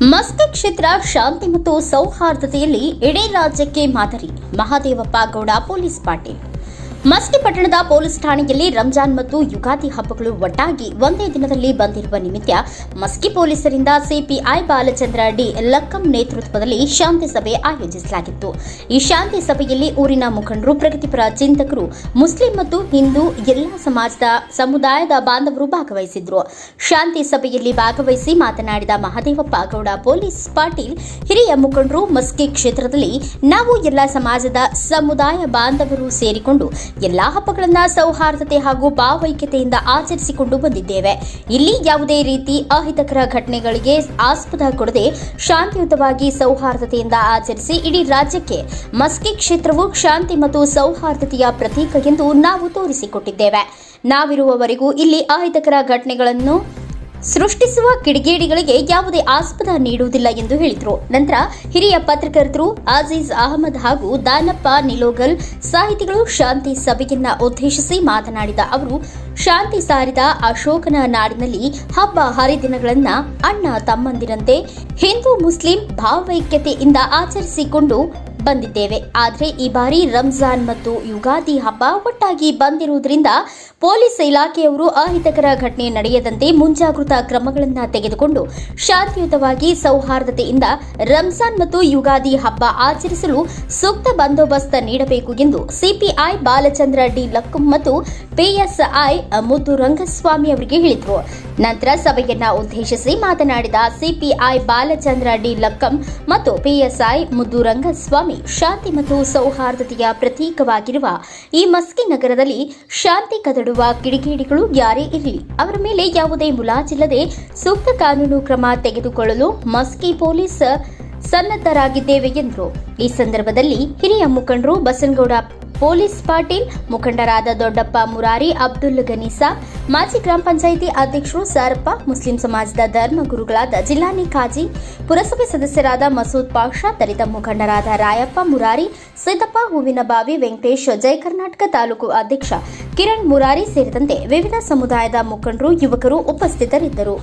ಮಸ್ಕಿ ಕ್ಷೇತ್ರ ಶಾಂತಿ ಮತ್ತು ಸೌಹಾರ್ದತೆಯಲ್ಲಿ ಇಡೀ ರಾಜ್ಯಕ್ಕೆ ಮಾದರಿ. ಮಹಾದೇವಪ್ಪ ಗೌಡ ಪೊಲೀಸ್ ಪಾಟೀಲ್. ಮಸ್ಕಿ ಪಟ್ಟಣದ ಪೊಲೀಸ್ ಠಾಣೆಯಲ್ಲಿ ರಂಜಾನ್ ಮತ್ತು ಯುಗಾದಿ ಹಬ್ಬಗಳು ಒಟ್ಟಾಗಿ ಒಂದೇ ದಿನದಲ್ಲಿ ಬಂದಿರುವ ನಿಮಿತ್ತ ಮಸ್ಕಿ ಪೊಲೀಸರಿಂದ ಸಿಪಿಐ ಬಾಲಚಂದ್ರ ಡಿ ಲಕ್ಕಂ ನೇತೃತ್ವದಲ್ಲಿ ಶಾಂತಿ ಸಭೆ ಆಯೋಜಿಸಲಾಗಿತ್ತು. ಈ ಶಾಂತಿ ಸಭೆಯಲ್ಲಿ ಊರಿನ ಮುಖಂಡರು, ಪ್ರಗತಿಪರ ಚಿಂತಕರು, ಮುಸ್ಲಿಂ ಮತ್ತು ಹಿಂದೂ ಎಲ್ಲ ಸಮುದಾಯದ ಬಾಂಧವರು ಭಾಗವಹಿಸಿದ್ರು. ಶಾಂತಿ ಸಭೆಯಲ್ಲಿ ಭಾಗವಹಿಸಿ ಮಾತನಾಡಿದ ಮಹಾದೇವಪ್ಪ ಗೌಡ ಪೊಲೀಸ್ ಪಾಟೀಲ್, ಹಿರಿಯ ಮುಖಂಡರು, ಮಸ್ಕಿ ಕ್ಷೇತ್ರದಲ್ಲಿ ನಾವು ಎಲ್ಲ ಸಮಾಜದ ಸಮುದಾಯ ಬಾಂಧವರು ಸೇರಿಕೊಂಡು ಎಲ್ಲಾ ಹಬ್ಬಗಳನ್ನ ಸೌಹಾರ್ದತೆ ಹಾಗೂ ಭಾವೈಕ್ಯತೆಯಿಂದ ಆಚರಿಸಿಕೊಂಡು ಬಂದಿದ್ದೇವೆ. ಇಲ್ಲಿ ಯಾವುದೇ ರೀತಿ ಅಹಿತಕರ ಘಟನೆಗಳಿಗೆ ಆಸ್ಪದ ಕೊಡದೆ ಶಾಂತಿಯುತವಾಗಿ ಸೌಹಾರ್ದತೆಯಿಂದ ಆಚರಿಸಿ ಇಡೀ ರಾಜ್ಯಕ್ಕೆ ಮಸ್ಕಿ ಕ್ಷೇತ್ರವು ಶಾಂತಿ ಮತ್ತು ಸೌಹಾರ್ದತೆಯ ಪ್ರತೀಕ ಎಂದು ನಾವು ತೋರಿಸಿಕೊಟ್ಟಿದ್ದೇವೆ. ನಾವಿರುವವರೆಗೂ ಇಲ್ಲಿ ಅಹಿತಕರ ಘಟನೆಗಳನ್ನು ಸೃಷ್ಟಿಸುವ ಕಿಡಿಗೇಡಿಗಳಿಗೆ ಯಾವುದೇ ಆಸ್ಪದ ನೀಡುವುದಿಲ್ಲ ಎಂದು ಹೇಳಿದರು. ನಂತರ ಹಿರಿಯ ಪತ್ರಕರ್ತರು ಅಜೀಜ್ ಅಹಮದ್ ಹಾಗೂ ದಾನಪ್ಪ ನಿಲೋಗಲ್ ಸಾಹಿತಿಗಳು ಶಾಂತಿ ಸಭೆಯನ್ನ ಉದ್ದೇಶಿಸಿ ಮಾತನಾಡಿದ ಅವರು, ಶಾಂತಿ ಸಾರಿದ ಅಶೋಕನ ನಾಡಿನಲ್ಲಿ ಹಬ್ಬ ಹರಿದಿನಗಳನ್ನು ಅಣ್ಣ ತಮ್ಮಂದಿರಂತೆ ಹಿಂದೂ ಮುಸ್ಲಿಂ ಭಾವೈಕ್ಯತೆಯಿಂದ ಆಚರಿಸಿಕೊಂಡು ಬಂದಿದ್ದೇವೆ. ಆದರೆ ಈ ಬಾರಿ ರಂಜಾನ್ ಮತ್ತು ಯುಗಾದಿ ಹಬ್ಬ ಒಟ್ಟಾಗಿ ಬಂದಿರುವುದರಿಂದ ಪೊಲೀಸ್ ಇಲಾಖೆಯವರು ಅಹಿತಕರ ಘಟನೆ ನಡೆಯದಂತೆ ಮುಂಜಾಗೃತಾ ಕ್ರಮಗಳನ್ನು ತೆಗೆದುಕೊಂಡು ಶಾಂತಿಯುತವಾಗಿ ಸೌಹಾರ್ದತೆಯಿಂದ ರಂಜಾನ್ ಮತ್ತು ಯುಗಾದಿ ಹಬ್ಬ ಆಚರಿಸಲು ಸೂಕ್ತ ಬಂದೋಬಸ್ತ್ ನೀಡಬೇಕು ಎಂದು ಸಿಪಿಐ ಬಾಲಚಂದ್ರ ಡಿ ಲಕ್ಕಂ ಮತ್ತು ಪಿಎಸ್ಐ ಮುದ್ದು ರಂಗಸ್ವಾಮಿ ಅವರಿಗೆ ಹೇಳಿದರು. ನಂತರ ಸಭೆಯನ್ನ ಉದ್ದೇಶಿಸಿ ಮಾತನಾಡಿದ ಸಿಪಿಐ ಬಾಲಚಂದ್ರ ಡಿ ಲಕ್ಕಂ ಮತ್ತು ಪಿಎಸ್ಐ ಮುದ್ದು ರಂಗಸ್ವಾಮಿ, ಶಾಂತಿ ಮತ್ತು ಸೌಹಾರ್ದತೆಯ ಪ್ರತೀಕವಾಗಿರುವ ಈ ಮಸ್ಕಿ ನಗರದಲ್ಲಿ ಶಾಂತಿ ಕದಡುವ ಕಿಡಿಗೇಡಿಗಳು ಯಾರೇ ಇರಲಿ, ಅವರ ಮೇಲೆ ಯಾವುದೇ ಮುಲಾಜಿಲ್ಲದೆ ಸೂಕ್ತ ಕಾನೂನು ಕ್ರಮ ತೆಗೆದುಕೊಳ್ಳಲು ಮಸ್ಕಿ ಪೊಲೀಸ್ ಸನ್ನದ್ಧರಾಗಿದ್ದೇವೆ ಎಂದರು. ಈ ಸಂದರ್ಭದಲ್ಲಿ ಹಿರಿಯ ಮುಖಂಡರು ಬಸನಗೌಡ ಪೊಲೀಸ್ ಪಾಟೀಲ್, ಮುಖಂಡರಾದ ದೊಡ್ಡಪ್ಪ ಮುರಾರಿ, ಅಬ್ದುಲ್ ಗನೀಸಾ, ಮಾಜಿ ಗ್ರಾಮ ಪಂಚಾಯಿತಿ ಅಧ್ಯಕ್ಷರು ಸಾರಪ್ಪ, ಮುಸ್ಲಿಂ ಸಮಾಜದ ಧರ್ಮಗುರುಗಳಾದ ಜಿಲ್ಲಾನಿ ಖಾಜಿ, ಪುರಸಭೆ ಸದಸ್ಯರಾದ ಮಸೂದ್ ಪಾಷಾ, ದಲಿತ ಮುಖಂಡರಾದ ರಾಯಪ್ಪ ಮುರಾರಿ, ಸಿದ್ದಪ್ಪ ಹೂವಿನಬಾವಿ, ವೆಂಕಟೇಶ್, ಜಯ ಕರ್ನಾಟಕ ತಾಲೂಕು ಅಧ್ಯಕ್ಷ ಕಿರಣ್ ಮುರಾರಿ ಸೇರಿದಂತೆ ವಿವಿಧ ಸಮುದಾಯದ ಮುಖಂಡರು, ಯುವಕರು ಉಪಸ್ಥಿತರಿದ್ದರು.